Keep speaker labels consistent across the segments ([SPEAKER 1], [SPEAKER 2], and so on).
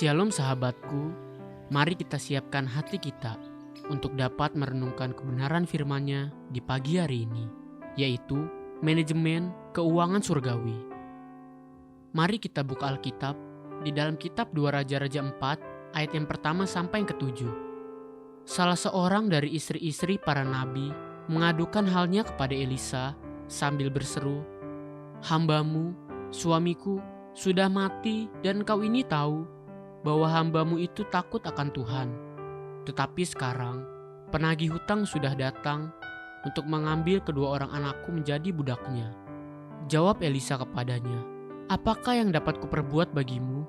[SPEAKER 1] Shalom sahabatku, mari kita siapkan hati kita untuk dapat merenungkan kebenaran firman-Nya di pagi hari ini, yaitu manajemen keuangan surgawi. Mari kita buka Alkitab di dalam kitab 2 Raja-Raja 4 ayat yang pertama sampai yang ketujuh. Salah seorang dari istri-istri para nabi mengadukan halnya kepada Elisa sambil berseru, "Hambamu, suamiku, sudah mati dan kau ini tahu bahwa hambamu itu takut akan Tuhan. Tetapi sekarang penagih hutang sudah datang untuk mengambil kedua orang anakku menjadi budaknya." Jawab Elisa kepadanya, "Apakah yang dapat kuperbuat bagimu?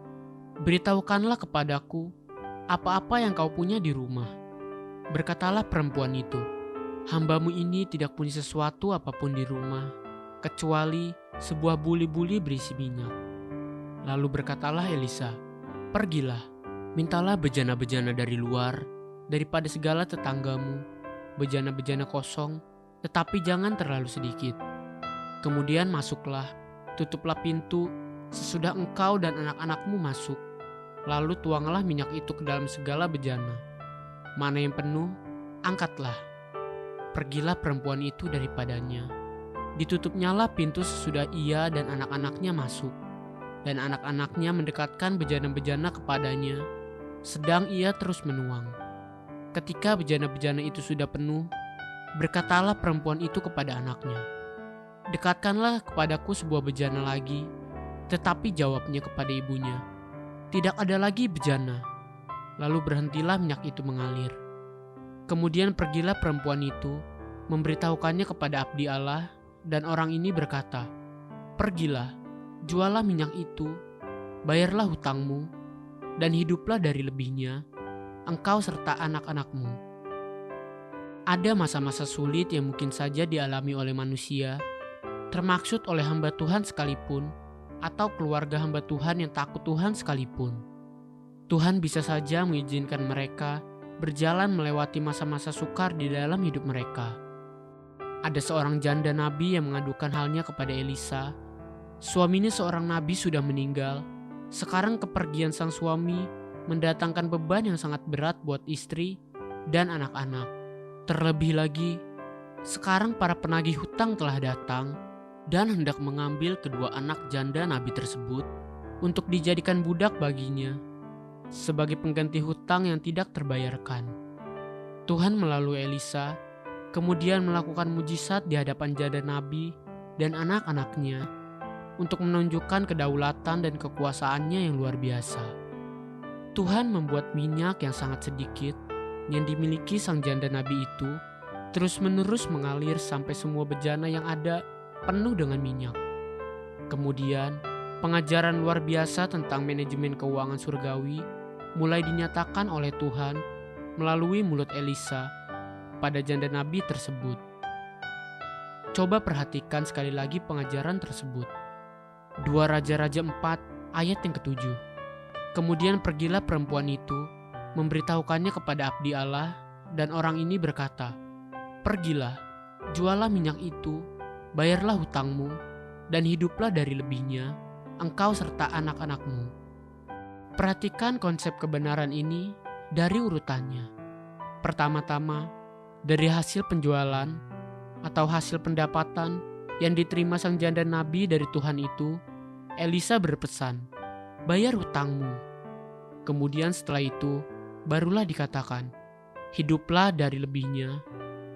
[SPEAKER 1] Beritahukanlah kepadaku apa-apa yang kau punya di rumah." Berkatalah perempuan itu, "Hambamu ini tidak punya sesuatu apapun di rumah, kecuali sebuah buli-buli berisi minyak." Lalu berkatalah Elisa, "Pergilah, mintalah bejana-bejana dari luar, daripada segala tetanggamu, bejana-bejana kosong, tetapi jangan terlalu sedikit. Kemudian masuklah, tutuplah pintu, sesudah engkau dan anak-anakmu masuk. Lalu tuanglah minyak itu ke dalam segala bejana. Mana yang penuh, angkatlah." Pergilah perempuan itu daripadanya. Ditutupnyalah pintu sesudah ia dan anak-anaknya masuk. Dan anak-anaknya mendekatkan bejana-bejana kepadanya, sedang ia terus menuang. Ketika bejana-bejana itu sudah penuh, berkatalah perempuan itu kepada anaknya, "Dekatkanlah kepadaku sebuah bejana lagi." Tetapi jawabnya kepada ibunya, "Tidak ada lagi bejana." Lalu berhentilah minyak itu mengalir. Kemudian pergilah perempuan itu, memberitahukannya kepada abdi Allah, dan orang ini berkata, "Pergilah, jualah minyak itu, bayarlah hutangmu, dan hiduplah dari lebihnya, engkau serta anak-anakmu." Ada masa-masa sulit yang mungkin saja dialami oleh manusia, termaksud oleh hamba Tuhan sekalipun, atau keluarga hamba Tuhan yang takut Tuhan sekalipun. Tuhan bisa saja mengizinkan mereka berjalan melewati masa-masa sukar di dalam hidup mereka. Ada seorang janda nabi yang mengadukan halnya kepada Elisa. Suaminya seorang nabi sudah meninggal. Sekarang kepergian sang suami mendatangkan beban yang sangat berat buat istri dan anak-anak. Terlebih lagi, sekarang para penagih hutang telah datang dan hendak mengambil kedua anak janda nabi tersebut untuk dijadikan budak baginya sebagai pengganti hutang yang tidak terbayarkan. Tuhan melalui Elisa kemudian melakukan mujizat di hadapan janda nabi dan anak-anaknya untuk menunjukkan kedaulatan dan kekuasaannya yang luar biasa. Tuhan membuat minyak yang sangat sedikit yang dimiliki sang janda nabi itu terus-menerus mengalir sampai semua bejana yang ada penuh dengan minyak. Kemudian, pengajaran luar biasa tentang manajemen keuangan surgawi mulai dinyatakan oleh Tuhan melalui mulut Elisa pada janda nabi tersebut. Coba perhatikan sekali lagi pengajaran tersebut. 2 Raja-Raja 4 ayat yang ketujuh. Kemudian pergilah perempuan itu, memberitahukannya kepada abdi Allah, dan orang ini berkata, "Pergilah, jualah minyak itu, bayarlah hutangmu, dan hiduplah dari lebihnya, engkau serta anak-anakmu." Perhatikan konsep kebenaran ini dari urutannya. Pertama-tama, dari hasil penjualan atau hasil pendapatan yang diterima sang janda nabi dari Tuhan itu, Elisa berpesan, "Bayar hutangmu." Kemudian setelah itu, barulah dikatakan, "Hiduplah dari lebihnya,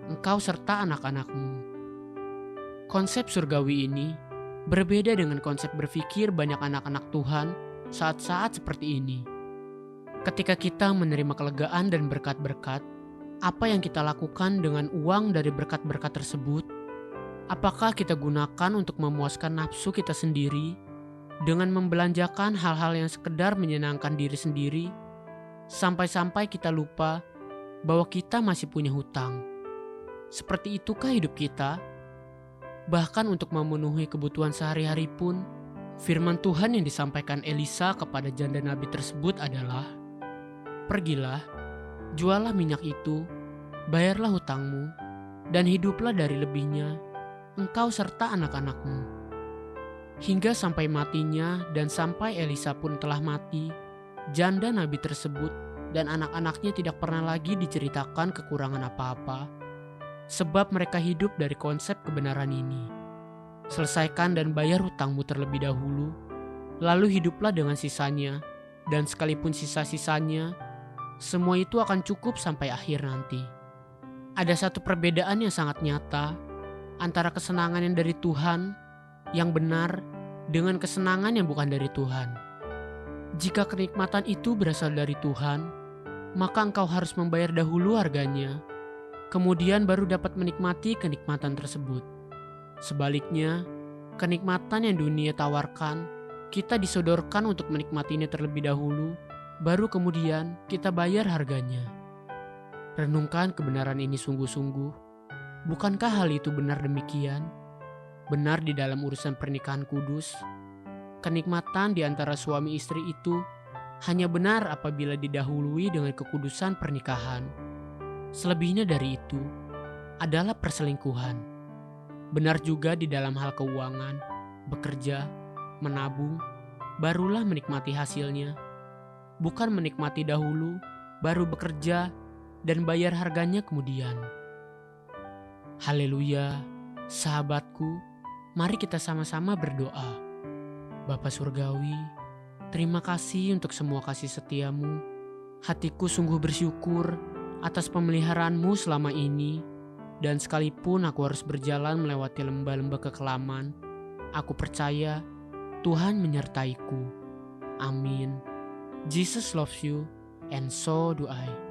[SPEAKER 1] engkau serta anak-anakmu." Konsep surgawi ini berbeda dengan konsep berpikir banyak anak-anak Tuhan saat-saat seperti ini. Ketika kita menerima kelegaan dan berkat-berkat, apa yang kita lakukan dengan uang dari berkat-berkat tersebut? Apakah kita gunakan untuk memuaskan nafsu kita sendiri dengan membelanjakan hal-hal yang sekedar menyenangkan diri sendiri, sampai-sampai kita lupa bahwa kita masih punya hutang? Seperti itukah hidup kita? Bahkan untuk memenuhi kebutuhan sehari-hari pun, firman Tuhan yang disampaikan Elisa kepada janda nabi tersebut adalah, "Pergilah, jualah minyak itu, bayarlah hutangmu, dan hiduplah dari lebihnya, engkau serta anak-anakmu." Hingga sampai matinya dan sampai Elisa pun telah mati, Janda nabi tersebut dan anak-anaknya tidak pernah lagi diceritakan kekurangan apa-apa, sebab mereka hidup dari konsep kebenaran ini. Selesaikan dan bayar hutangmu terlebih dahulu, lalu hiduplah dengan sisanya, dan sekalipun sisa-sisanya, semua itu akan cukup sampai akhir nanti. Ada satu perbedaan yang sangat nyata antara kesenangan yang dari Tuhan, yang benar, dengan kesenangan yang bukan dari Tuhan. Jika kenikmatan itu berasal dari Tuhan, maka engkau harus membayar dahulu harganya, kemudian baru dapat menikmati kenikmatan tersebut. Sebaliknya, kenikmatan yang dunia tawarkan, kita disodorkan untuk menikmatinya terlebih dahulu, baru kemudian kita bayar harganya. Renungkan kebenaran ini sungguh-sungguh. Bukankah hal itu benar demikian? Benar di dalam urusan pernikahan kudus? Kenikmatan di antara suami istri itu hanya benar apabila didahului dengan kekudusan pernikahan. Selebihnya dari itu adalah perselingkuhan. Benar juga di dalam hal keuangan, bekerja, menabung, barulah menikmati hasilnya. Bukan menikmati dahulu, baru bekerja, dan bayar harganya kemudian. Haleluya, sahabatku, mari kita sama-sama berdoa. Bapa Surgawi, terima kasih untuk semua kasih setiamu. Hatiku sungguh bersyukur atas pemeliharaan-Mu selama ini, dan sekalipun aku harus berjalan melewati lembah-lembah kekelaman, aku percaya Tuhan menyertaiku. Amin. Jesus loves you, and so do I.